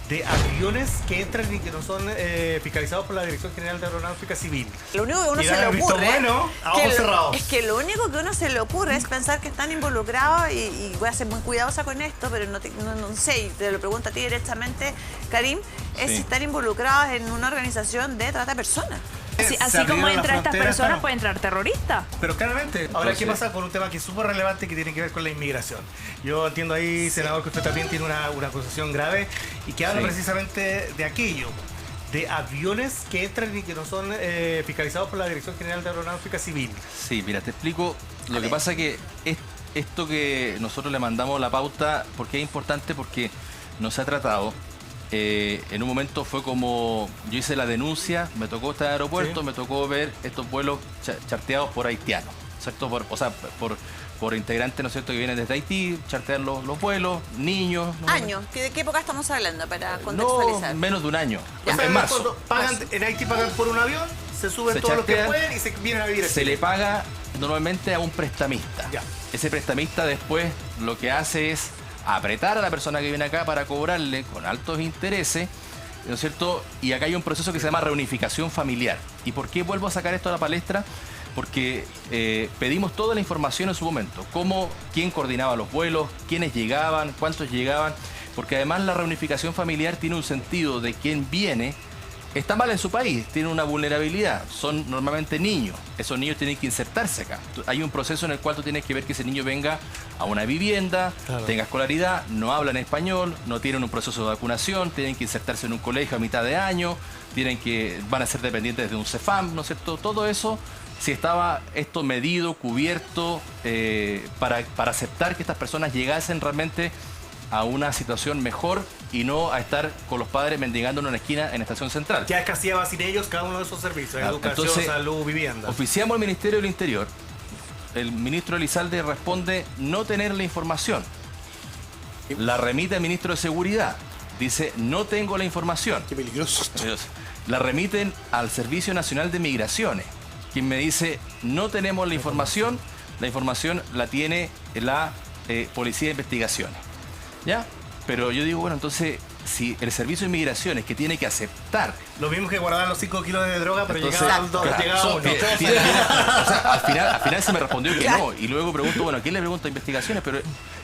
de aviones que entran y que no son fiscalizados por la Dirección General de Aeronáutica Civil. Lo único que uno se le ocurre es que lo único que uno se le ocurre es pensar que están involucrados, y voy a ser muy cuidadosa con esto, pero no sé, y te lo pregunto a ti directamente, Karim, es si están involucrados en una organización de trata de personas. Así como entran estas personas, puede entrar terroristas. Pero claramente, ahora, ¿qué pasa con un tema que es súper relevante que tiene que ver con la inmigración? Yo entiendo ahí, senador, que usted también tiene una acusación grave y que habla precisamente de aquello, de aviones que entran y que no son fiscalizados por la Dirección General de Aeronáutica Civil. Sí, mira, te explico. Lo que pasa que esto que nosotros le mandamos la pauta, ¿por qué es importante? Porque nos ha tratado. En un momento fue como, yo hice la denuncia, me tocó estar en el aeropuerto, me tocó ver estos vuelos charteados por haitianos, ¿cierto? Por integrantes, ¿no es cierto?, que vienen desde Haití, chartean los vuelos, niños. ¿Años? ¿De qué época estamos hablando para contextualizar? No, menos de un año. En marzo. En Haití pagan por un avión, se suben todos los que pueden y se vienen a vivir aquí. Se le paga normalmente a un prestamista. Ya. Ese prestamista después lo que hace es apretar a la persona que viene acá para cobrarle con altos intereses, ¿no es cierto? Y acá hay un proceso que se llama reunificación familiar. ¿Y por qué vuelvo a sacar esto a la palestra? Porque pedimos toda la información en su momento, quién coordinaba los vuelos, quiénes llegaban, cuántos llegaban, porque además la reunificación familiar tiene un sentido de quién viene, está mal en su país, tiene una vulnerabilidad, son normalmente niños, esos niños tienen que insertarse acá. Hay un proceso en el cual tú tienes que ver que ese niño venga a una vivienda, tenga escolaridad, no hablan español, no tienen un proceso de vacunación, tienen que insertarse en un colegio a mitad de año, van a ser dependientes de un CEFAM, ¿no es cierto? Todo eso, si estaba esto medido, cubierto, para aceptar que estas personas llegasen realmente a una situación mejor y no a estar con los padres mendigando en una esquina en Estación Central. Ya escaseaba sin ellos cada uno de esos servicios, educación, entonces, salud, vivienda. Oficiamos al Ministerio del Interior. El ministro Elizalde responde no tener la información. La remite al ministro de Seguridad. Dice, no tengo la información. Qué peligroso esto. La remiten al Servicio Nacional de Migraciones, quien me dice, no tenemos la información la tiene la Policía de Investigaciones. ¿Ya? Pero yo digo, bueno, entonces, si el Servicio de Migraciones, que tiene que aceptar... Lo mismo que guardar los 5 kilos de droga, pero entonces, llegaba uno. Al final se me respondió que no. Y luego pregunto, bueno, ¿a quién le pregunto a Investigaciones? Pero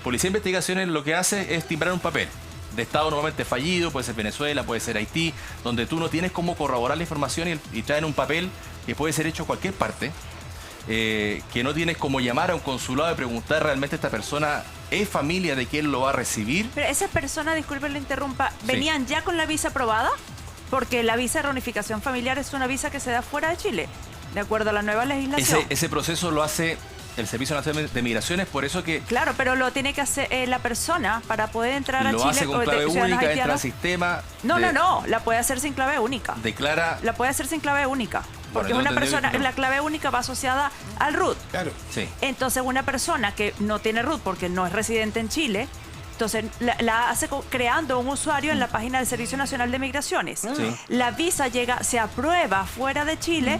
Policía de Investigaciones lo que hace es timbrar un papel de estado normalmente fallido, puede ser Venezuela, puede ser Haití, donde tú no tienes cómo corroborar la información y traen un papel que puede ser hecho en cualquier parte, que no tienes cómo llamar a un consulado y preguntar realmente esta persona es familia de quién lo va a recibir. Pero esas personas, disculpe le interrumpa, ¿venían ya con la visa aprobada? Porque la visa de reunificación familiar es una visa que se da fuera de Chile, de acuerdo a la nueva legislación. Ese proceso lo hace el Servicio Nacional de Migraciones, por eso que... Claro, pero lo tiene que hacer la persona para poder entrar a Chile. Lo hace con clave única, entra al sistema... No, la puede hacer sin clave única. La puede hacer sin clave única. Porque una persona, la clave única va asociada al RUT. Claro. Sí. Entonces, una persona que no tiene RUT porque no es residente en Chile, entonces la hace creando un usuario en la página del Servicio Nacional de Migraciones. Sí. La visa se aprueba fuera de Chile,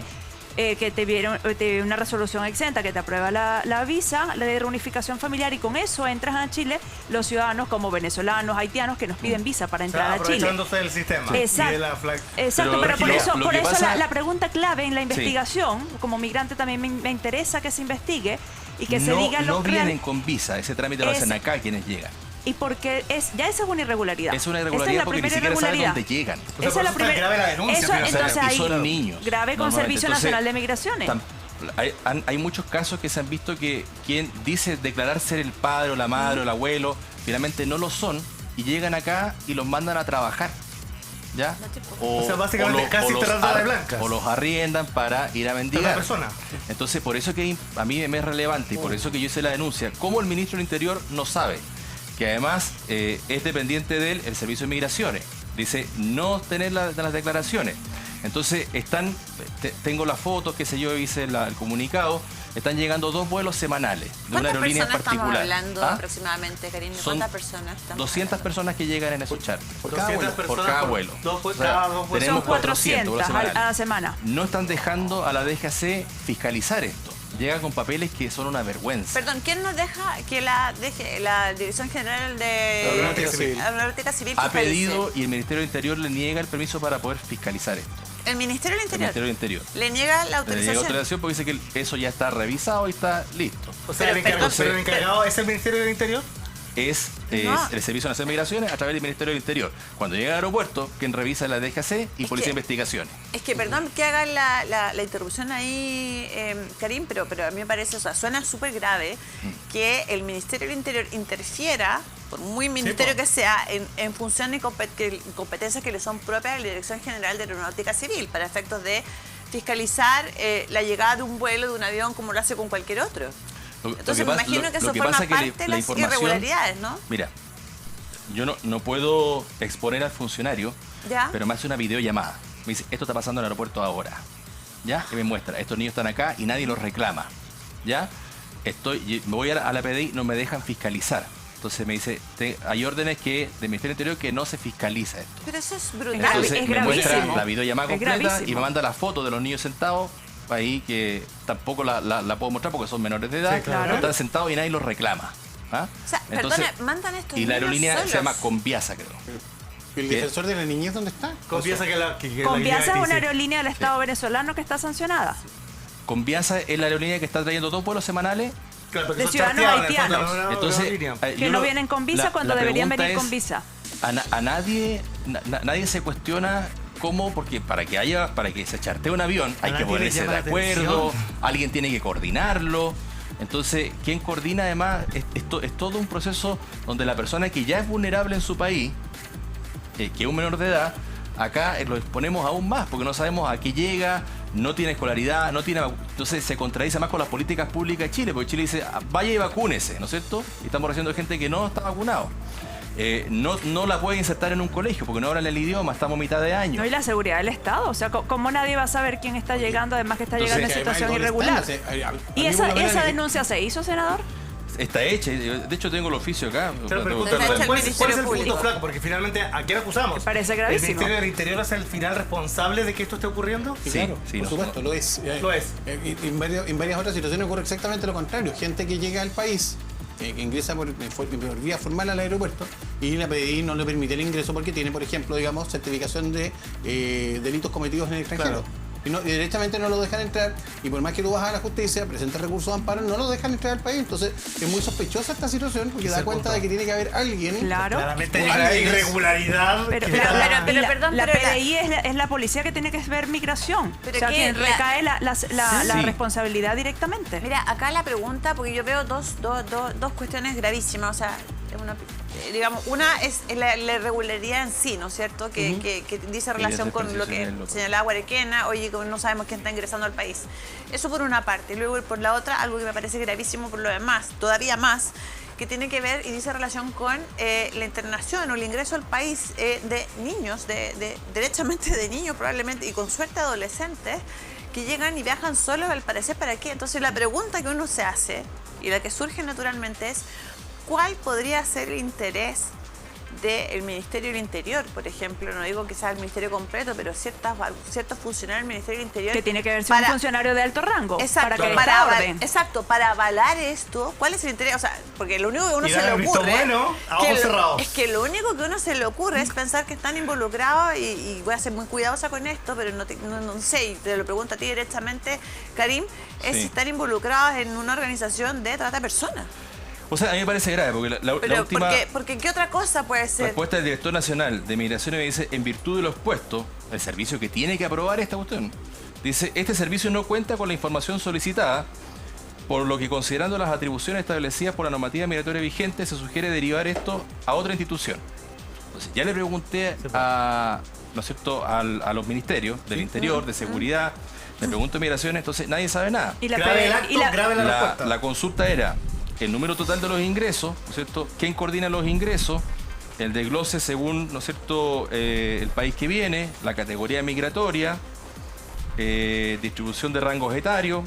que te viene una resolución exenta que te aprueba la visa, la de reunificación familiar, y con eso entran a Chile los ciudadanos como venezolanos, haitianos, que nos piden visa para entrar a Chile. Aprovechándose del sistema. Exacto, Y de la exacto, pero por eso pasa... la pregunta clave en la investigación, como migrante también me interesa que se investigue y que se diga lo no vienen con visa, ese trámite lo hacen acá quienes llegan. Y porque ya esa es una irregularidad. Es una irregularidad porque ni siquiera saben dónde llegan. Esa es la primera. Grave la denuncia. Entonces y son niños. Grave con Servicio Nacional de Migraciones. Hay muchos casos que se han visto que quien dice declarar ser el padre o la madre o el abuelo, finalmente no lo son y llegan acá y los mandan a trabajar. ¿Ya? O sea, básicamente casi trata de blancas. O los arriendan para ir a mendigar. Persona. Entonces, por eso que a mí me es relevante y por eso que yo hice la denuncia. ¿Cómo el ministro del Interior no sabe? Que además es dependiente de él el Servicio de Migraciones. Dice no tener las declaraciones. Entonces tengo las fotos, qué sé yo, hice el comunicado. Están llegando 2 vuelos semanales de una aerolínea particular. ¿Cuántas personas estamos hablando aproximadamente, Karine? ¿Cuántas personas estamos 200 personas que llegan en esos charters. Por cada vuelo. Tenemos son 400 a la semana. No están dejando a la DGAC fiscalizar esto. llega con papeles que son una vergüenza. Perdón, ¿quién nos deja que la Dirección General de Aeronáutica Civil ha pedido y el Ministerio del Interior le niega el permiso para poder fiscalizar esto? ¿El Ministerio del Interior? El Ministerio del Interior. ¿Le niega la autorización? Le niega autorización porque dice que eso ya está revisado y está listo. O sea, el encargado es el Ministerio del Interior. Es el Servicio Nacional de Migraciones a través del Ministerio del Interior. Cuando llega al aeropuerto, quien revisa la DGC y Policía de Investigaciones. Es que, perdón que haga la interrupción ahí, Karim, pero a mí me parece, o sea, suena súper grave que el Ministerio del Interior interfiera, por muy ministerio que sea, en función de competencias que le son propias a la Dirección General de Aeronáutica Civil, para efectos de fiscalizar la llegada de un vuelo, de un avión, como lo hace con cualquier otro. Entonces me imagino que eso forma parte de las irregularidades, ¿no? Mira, yo no puedo exponer al funcionario, pero me hace una videollamada. Me dice, esto está pasando en el aeropuerto ahora. ¿Ya? Y me muestra, estos niños están acá y nadie los reclama. ¿Ya? Me voy a la PDI, no me dejan fiscalizar. Entonces me dice, hay órdenes del Ministerio del Interior que no se fiscaliza esto. Pero eso es brutal. Entonces me muestra la videollamada completa y me manda la foto de los niños sentados ahí, que tampoco la puedo mostrar porque son menores de edad, pero están sentados y nadie los reclama. ¿Ah? O sea, entonces, mandan estos y la niños aerolínea solos. se llama Conviasa, creo. ¿El defensor de la niñez dónde está? Conviasa Conviasa es una aerolínea del Estado venezolano que está sancionada. Conviasa es la aerolínea que está trayendo 2 vuelos semanales de ciudadanos haitianos. Entonces, que no vienen con visa cuando deberían venir con visa. A nadie se cuestiona cómo, porque para que se chartee un avión hay que ponerse de acuerdo, alguien tiene que coordinarlo. Entonces, ¿quién coordina? Además, es todo un proceso donde la persona que ya es vulnerable en su país, que es un menor de edad, acá lo exponemos aún más, porque no sabemos a qué llega, no tiene escolaridad, entonces se contradice más con las políticas públicas de Chile, porque Chile dice, vaya y vacúnese, ¿no es cierto? Y estamos recibiendo gente que no está vacunado. No la pueden insertar en un colegio porque no hablan el idioma, estamos a mitad de año. No, y la seguridad del Estado, o sea, ¿cómo nadie va a saber quién está llegando, además que está llegando en situación irregular? ¿Y esa denuncia se hizo, senador? Está hecha, de hecho tengo el oficio acá. ¿Cuál es el punto flaco? Porque finalmente, ¿a quién acusamos? Me parece gravísimo. ¿El Ministerio del Interior es el final responsable de que esto esté ocurriendo? Sí, claro, por supuesto, lo es. En varias otras situaciones ocurre exactamente lo contrario. Gente que llega al país, que ingresa por vía formal al aeropuerto y la PDI no le permite el ingreso porque tiene, por ejemplo, digamos, certificación de delitos cometidos en el extranjero. Claro. Y directamente no lo dejan entrar, y por más que tú vas a la justicia, presentes recursos de amparo, no lo dejan entrar al país. Entonces es muy sospechosa esta situación porque da cuenta de que tiene que haber alguien. Claro. Claramente hay una irregularidad. Pero perdón, la PDI es la policía que tiene que ver migración. Pero o sea, quien recae la responsabilidad directamente. Mira, acá la pregunta, porque yo veo dos cuestiones gravísimas. O sea, digamos, una es la irregularidad en sí, ¿no es cierto? Que dice relación con lo que señalaba Guarequena, oye, que no sabemos quién está ingresando al país. Eso por una parte. Y luego por la otra, algo que me parece gravísimo por lo demás, todavía más, que tiene que ver y dice relación con la internación o el ingreso al país de niños, derechamente de niños probablemente, y con suerte adolescentes, que llegan y viajan solos, al parecer, ¿para qué? Entonces la pregunta que uno se hace, y la que surge naturalmente es, ¿cuál podría ser el interés del Ministerio del Interior, por ejemplo? No digo que sea el Ministerio completo, pero ciertos funcionarios del Ministerio del Interior... Que tiene que ver con un funcionario de alto rango. Exacto, para avalar esto, ¿cuál es el interés? O sea, porque lo único que uno se le ocurre... es que lo único que uno se le ocurre es pensar que están involucrados, y voy a ser muy cuidadosa con esto, pero no sé, y te lo pregunto a ti directamente, Karim, es si están involucrados en una organización de trata de personas. O sea, a mí me parece grave, porque la última... Porque ¿qué otra cosa puede ser? Respuesta del Director Nacional de Migraciones me dice, en virtud de lo expuesto, el servicio que tiene que aprobar esta cuestión, dice, este servicio no cuenta con la información solicitada, por lo que, considerando las atribuciones establecidas por la normativa migratoria vigente, se sugiere derivar esto a otra institución. Entonces, ya le pregunté ¿no es cierto?, a los ministerios del Interior, de Seguridad, le pregunto a Migraciones, entonces nadie sabe nada. La consulta era el número total de los ingresos, ¿no es cierto?, quién coordina los ingresos, el desglose según, ¿no es cierto?, el país que viene, la categoría migratoria, distribución de rangos etarios,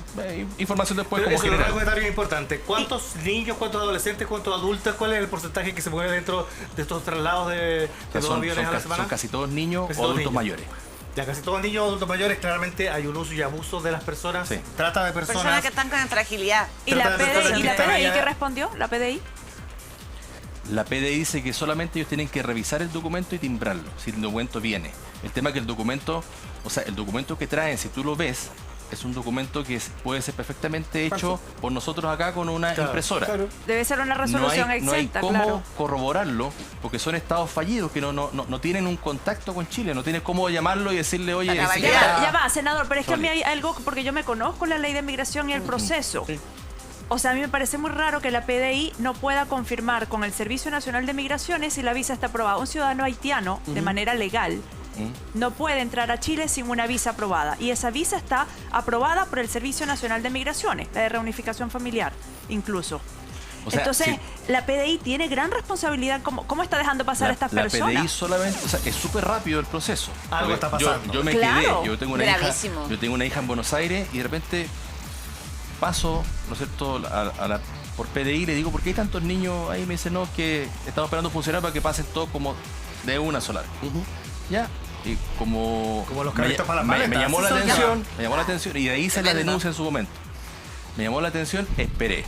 información después como general. El rango etario es importante. ¿Cuántos niños, cuántos adolescentes, cuántos adultos, cuál es el porcentaje que se mueve dentro de estos traslados de dos aviones a la semana? Son casi todos niños o adultos mayores. Ya casi todos niños adultos mayores, claramente hay un uso y abuso de las personas, Sí. trata de personas. Personas que están con fragilidad. ¿Y la Trata de personas PDI, que están allá. qué respondió? ¿La PDI? La PDI dice que solamente ellos tienen que revisar el documento y timbrarlo, si el documento viene. El tema es que el documento que traen, si tú lo ves, es un documento que puede ser perfectamente hecho por nosotros acá con una impresora. Claro. Debe ser una resolución no hay exenta, cómo claro. corroborarlo, porque son estados fallidos que no tienen un contacto con Chile, no tienes cómo llamarlo y decirle, oye, La ese que caballera. está- Ya va, senador, pero es que a mí hay algo, porque yo me conozco la ley de migración y el proceso. Sí. O sea, a mí me parece muy raro que la PDI no pueda confirmar con el Servicio Nacional de Migraciones si la visa está aprobada. Un ciudadano haitiano, de manera legal, no puede entrar a Chile sin una visa aprobada. Y esa visa está aprobada por el Servicio Nacional de Migraciones, la de reunificación familiar, incluso. O sea, Entonces, la PDI tiene gran responsabilidad. ¿Cómo está dejando pasar a estas la personas? PDI solamente, o sea, es súper rápido el proceso. Algo Porque está pasando. Yo me Claro. quedé, yo tengo una Gravísimo. hija en Buenos Aires y de repente paso, ¿no es cierto?, por PDI y le digo, ¿por qué hay tantos niños ahí? Me dice, no, que estamos esperando funcionar para que pasen todos como de una sola vez. Ya. Y como los carritos para las maletas. me llamó la Son atención, y de ahí hice la Tremendo. denuncia en su momento. Me llamó la atención, esperé.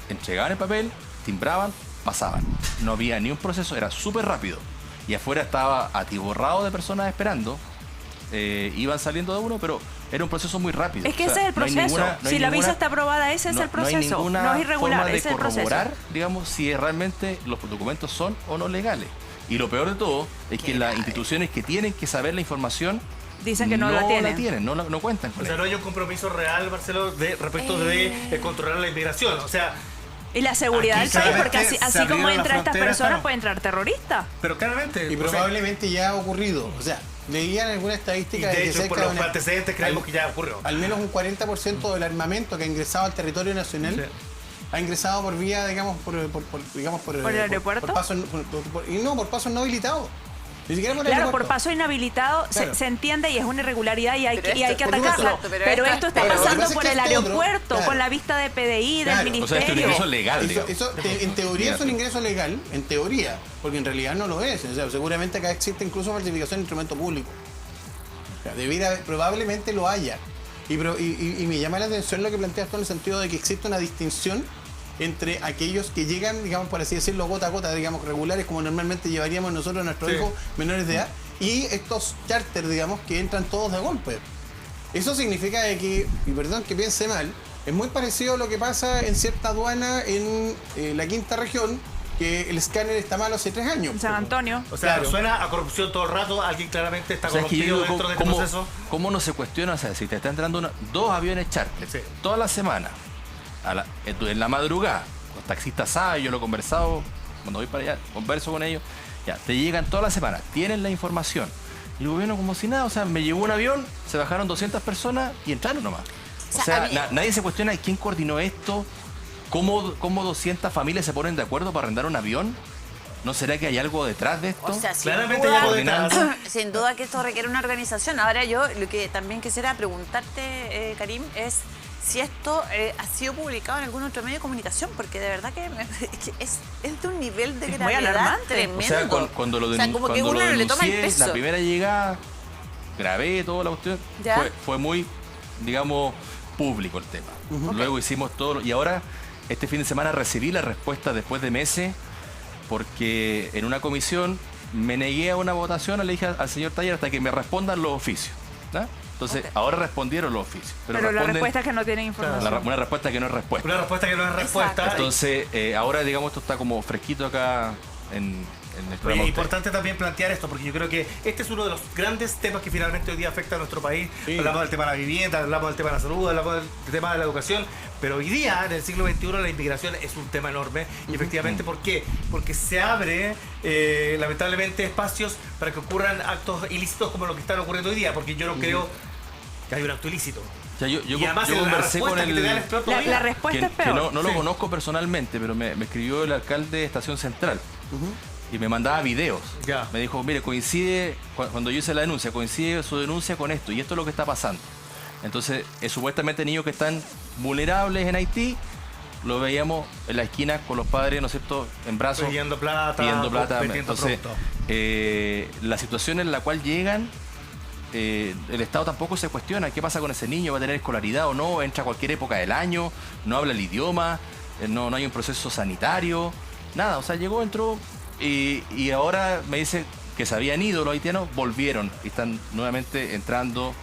Entregaban el papel, timbraban, pasaban. No había ni un proceso, era súper rápido. Y afuera estaba atiborrado de personas esperando. Iban saliendo de uno, pero era un proceso muy rápido. Es que O sea, ese es el no hay proceso. ninguna- no hay si la visa ninguna- está aprobada, ese es el proceso. No hay ninguna No es irregular, forma de ese es el proceso. corroborar, digamos, si realmente los documentos son o no legales. Y lo peor de todo es que las instituciones que tienen que saber la información Dicen que no la tienen. no cuentan con O sea, ella. no hay un compromiso real, Marcelo, respecto de controlar la inmigración. O sea, Y la seguridad Aquí del país, porque claramente así se como abrieron las entran estas fronteras, personas, claro. puede entrar terrorista. pero claramente. Y o sea, probablemente ya ha ocurrido. O sea, leían alguna y estadística de que hecho, por cerca de los antecedentes creemos que ya ocurrió. al menos un 40% del armamento que ha ingresado al territorio nacional Sí. ha ingresado por vía, digamos, por el aeropuerto? por pasos no habilitados. Ni siquiera por el Claro, por aeropuerto. paso inhabilitado Claro. se entiende y es una irregularidad y hay Pero que esto- atacarlo. exacto, pero esto está pero lo que pasando pasa es por que el esto otro, aeropuerto, claro. con la vista de PDI, Claro. del O sea, esto es un ministerio. ingreso legal, Eso, digamos. en teoría es un ingreso legal, en teoría, porque en realidad no lo es. O sea, seguramente acá existe incluso falsificación de instrumento público. O sea, probablemente lo haya. Y me llama la atención lo que planteas tú en el sentido de que existe una distinción entre aquellos que llegan, digamos, por así decirlo, gota a gota, digamos, regulares, como normalmente llevaríamos nosotros a nuestros Sí. hijos menores de edad, y estos charters, digamos, que entran todos de golpe. Eso significa de que, y perdón que piense mal, es muy parecido a lo que pasa en cierta aduana en la quinta región, que el escáner está malo hace 3 años. En San Antonio. O sea, Claro. suena a corrupción todo el rato. Alguien claramente está O sea, es que yo corrompido digo, dentro de este ¿cómo, proceso. cómo no se cuestiona? O sea, si te está entrando 2 aviones charter Sí. toda la semana, en la madrugada, los taxistas saben, yo lo he conversado, cuando voy para allá, converso con ellos, ya, te llegan toda la semana, tienen la información. Y el gobierno como si nada, o sea, me llegó un avión, se bajaron 200 personas y entraron nomás. O O sea, sea, a mí- nadie se cuestiona quién coordinó esto, cómo 200 familias se ponen de acuerdo para arrendar un avión. ¿No será que hay algo detrás de esto? O sea, sin Claramente duda, hay algo detrás. sin duda que esto requiere una organización. Ahora yo lo que también quisiera preguntarte, Karim, es si esto ha sido publicado en algún otro medio de comunicación, porque de verdad que es de un nivel de Es muy gravedad alarmante. tremendo. O sea, cuando lo, O sea, como que cuando uno lo no le toma el denuncié, peso. la primera llegada, grabé toda la cuestión, ¿Ya? fue muy, digamos, público el tema. Luego hicimos todo, y ahora, este fin de semana recibí la respuesta después de meses, porque en una comisión me negué a una votación, le dije al señor Taller hasta que me respondan los oficios. ¿no? Entonces, ahora respondieron los oficios. Pero la responden- respuesta es que no tienen información. una respuesta que no es respuesta. Una respuesta que no es respuesta. Entonces, ahora, digamos, esto está como fresquito acá en el Oye, programa. es importante también plantear esto, porque yo creo que este es uno de los grandes temas que finalmente hoy día afecta a nuestro país. Sí. Hablamos del tema de la vivienda, hablamos del tema de la salud, hablamos del tema de la educación, pero hoy día, en el siglo XXI, la inmigración es un tema enorme. Y efectivamente, ¿por qué? Porque se abre, lamentablemente, espacios para que ocurran actos ilícitos como lo que están ocurriendo hoy día, porque yo no creo que hay un acto ilícito. O sea, yo Y además, yo la conversé con respuesta que te da el el... experto La todavía. respuesta es que peor. no lo Sí. conozco personalmente, pero me escribió el alcalde de Estación Central y me mandaba videos. Ya. Me dijo, mire, coincide, cuando yo hice la denuncia, coincide su denuncia con esto y esto es lo que está pasando. Entonces, supuestamente niños que están vulnerables en Haití, lo veíamos en la esquina con los padres, ¿no es cierto?, en brazos. Pidiendo plata, Pidiendo plata. vendiendo Entonces, productos. la situación en la cual llegan el Estado tampoco se cuestiona qué pasa con ese niño, va a tener escolaridad o no, entra a cualquier época del año, no habla el idioma, no hay un proceso sanitario, nada, o sea, llegó, entró y ahora me dice que se habían ido los haitianos, volvieron y están nuevamente entrando